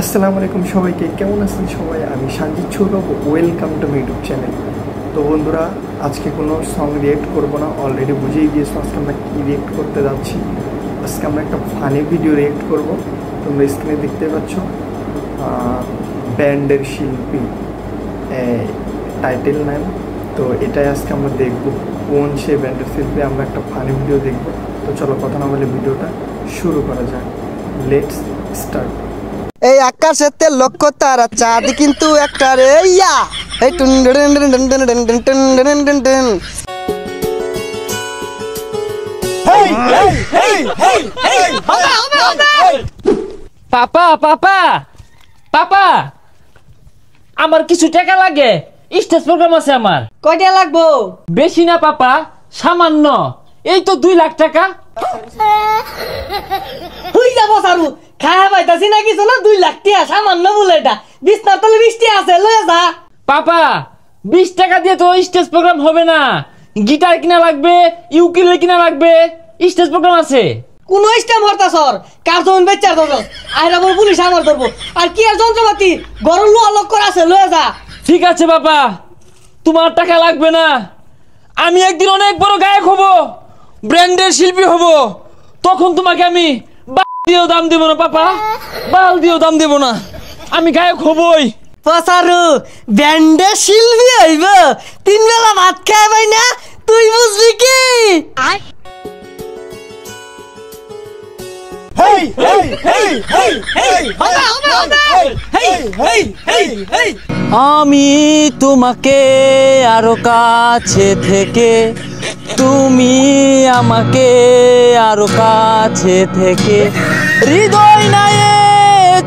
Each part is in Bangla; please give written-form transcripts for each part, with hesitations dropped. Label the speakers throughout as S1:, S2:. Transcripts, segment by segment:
S1: আসসালামু আলাইকুম সবাইকে, কেমন আছেন সবাই? আমি Sanjit Sourav, welcome to my YouTube channel. তো বন্ধুরা, আজকে কোনো সং রিয়েক্ট করবো না, অলরেডি বুঝেই গিয়েছো আজকে আমরা কী রিয়েক্ট করতে যাচ্ছি। আজকে আমরা একটা ফানি ভিডিও রিয়েক্ট করব। তোমরা স্ক্রিনে দেখতে পাচ্ছ ব্যান্ডের শিল্পী টাইটেল নেম। তো এটাই আজকে আমরা দেখব, কোন সেই ব্যান্ডের শিল্পী। আমরা একটা ফানি ভিডিও দেখব। তো চলো কথা না বলে ভিডিওটা শুরু করা যাক। Let's start.
S2: এই আকাশেতে লক্ষ্য তারা চাঁদ কিন্তু একটা রে ইয়া এই টুন টুন টুন টুন টুন টুন টুন টুন টুন টুন।
S3: হেই হেই হেই হেই হেই পাপা পাপা পাপা, আমার কিছু টাকা লাগে, স্টেজ প্রোগ্রাম আছে আমার।
S4: কয়টা লাগবো?
S3: বেশি না পাপা, সামান্য, এই তো 2 লাখ টাকা।
S4: হই যাবো সারু, খায়া পাইতাছি না কিছু না, 2 লাখ টাকা সামান্য বলে এটা। বিছনার তলে 20 টাকা আছে, লয়ে যা।
S3: পাপা 20 টাকা দিয়ে তো স্টেজ প্রোগ্রাম হবে না, গিটার কিনা লাগবে, ইউকেলেলে কিনা লাগবে, স্টেজ প্রোগ্রাম আছে।
S4: কোন স্টেম হরতা সর, কার জমিন বেচার দরকার, আইরা বল পুলিশ আমার ধরবো। আর কি আর যন্ত্রপাতি গরম লোয়া লক করা আছে, লয়ে যা।
S3: ঠিক আছে বাবা, তোমার টাকা লাগবে না। আমি একদিন অনেক বড় গায়ক হব, ব্র্যান্ডের শিল্পী হব, তখন তোমাকে আমি দিয়েও দাম দেব না পাপা, বাল দিয়েও দাম দেব না, আমি গায়ক হবই।
S4: পসারু ব্যান্ডে শিল্পী হইব, 3 বেলা ভাত খায় পাই না, তুই বুঝবি কি?
S3: হেই হেই হেই হেই হেই হেই হেই হেই। আমি তোমাকে আরো কাছে থেকে, তুমি আমাকে আরো কাছে থেকে, হৃদয় নায়ে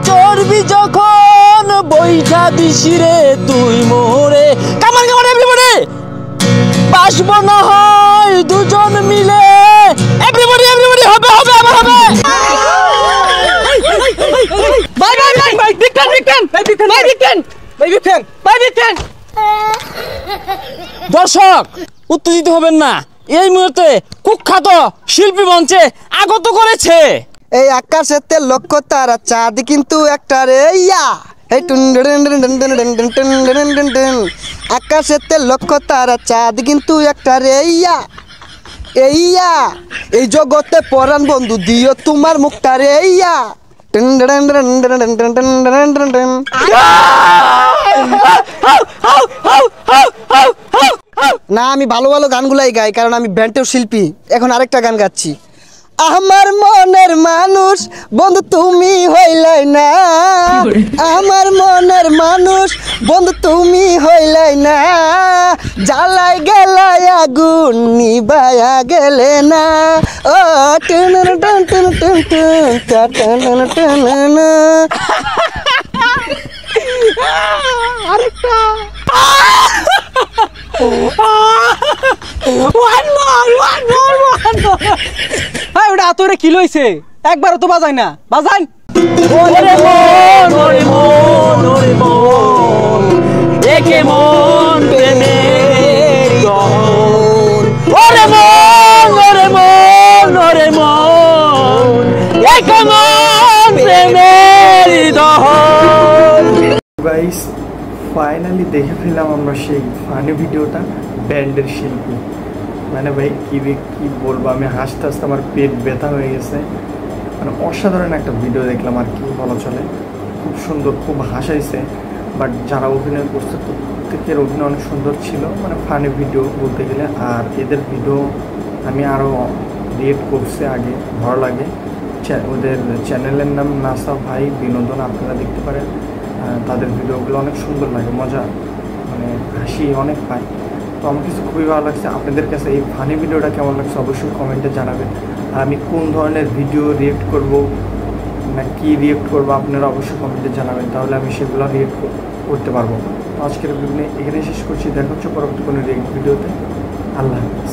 S3: চর্বি যখন বৈঠা দিশিরে তুই মোরে। কামান কামান এভরিবডি, বাসবো না হয় দুজন মিলে, এভরিবডি এভরিবডি, হবে হবে আবার হবে।
S4: বাই বাই বাই বাই, বিকটেন বিকটেন বাই বিকটেন বাই বিকটেন বাই বিকটেন বাই বিকটেন।
S3: দর্শক উত্তেজিত হবেন না, এই মুহূর্তে কুখ্যাত শিল্পী মঞ্চে আগত করেছে।
S2: এই আকাশেতে লক্ষ্য তারা চাঁদ কিন্তু একটা রে ইয়া এই টুন টুন টুন টুন টুন টুন টুন টুন টুন টুন। আকাশেতে লক্ষ্য তারা চাঁদ কিন্তু একটা রে ইয়া ইয়া এই জগতে পরাণ বন্ধু দিও তোমার মুখটা রে ইয়া টুন টুন টুন টুন টুন টুন টুন টুন টুন। না, আমি ভালো ভালো গানগুলাই গাই, কারণ আমি ব্যান্ডের শিল্পী। এখন আরেকটা গান গাচ্ছি। আমার মনের মানুষ বন্ধু তুমি হইলাই না, আমার মনের মানুষ বন্ধু তুমি হইলাই না, জ্বালাই গেলাই আগুন নিবায়া গেলে না। ও টুন টুন টুন টুন টুন টুন টুন। আরেকটা
S4: ওটা তোরে কি লইছে, একবারও তো বাজাই না, বাজান।
S3: ওরে মন ওরে মন ওরে মন, একে মন প্রেমের গহন। ওরে মন ওরে মন ওরে মন, একে মন প্রেমের দহন।
S1: গাইস, ফাইনালি দেখে ফেললাম আমরা সেই ফানি ভিডিওটা, ব্যান্ডের শিল্পী। মানে ভাই কী বলবো, আমি হাসতে হাসতে আমার পেট ব্যথা হয়ে গেছে। মানে অসাধারণ একটা ভিডিও দেখলাম, আর কি বলা চলে। খুব সুন্দর, খুব হাসাইছে। বাট যারা অভিনয় করছে প্রত্যেকের অভিনয় অনেক সুন্দর ছিল, মানে ফানি ভিডিও বলতে গেলে। আর এদের ভিডিও আমি আরও রিয়েক্ট করছি আগে, ভালো লাগে। ওদের চ্যানেলের নাম নাসা ভাই বিনোদন, আপনারা দেখতে পারেন। তাদের ভিডিওগুলো অনেক সুন্দর লাগে, মজা, মানে হাসি অনেক পায়। তো আমার কিছু খুবই ভালো লাগছে। আপনাদের কাছে এই ফানি ভিডিওটা কেমন লাগছে অবশ্যই কমেন্টে জানাবেন। আর আমি কোন ধরনের ভিডিও রিয়েক্ট করব না কি রিয়েক্ট করবো আপনারা অবশ্যই কমেন্টে জানাবেন, তাহলে আমি সেগুলো রিয়েক্ট করতে পারবো। আজকের ভিডিও এখানে শেষ করছি, দেখা হচ্ছে পরবর্তী কোনো রিয়েক্ট ভিডিওতে। আল্লাহ হাফেজ।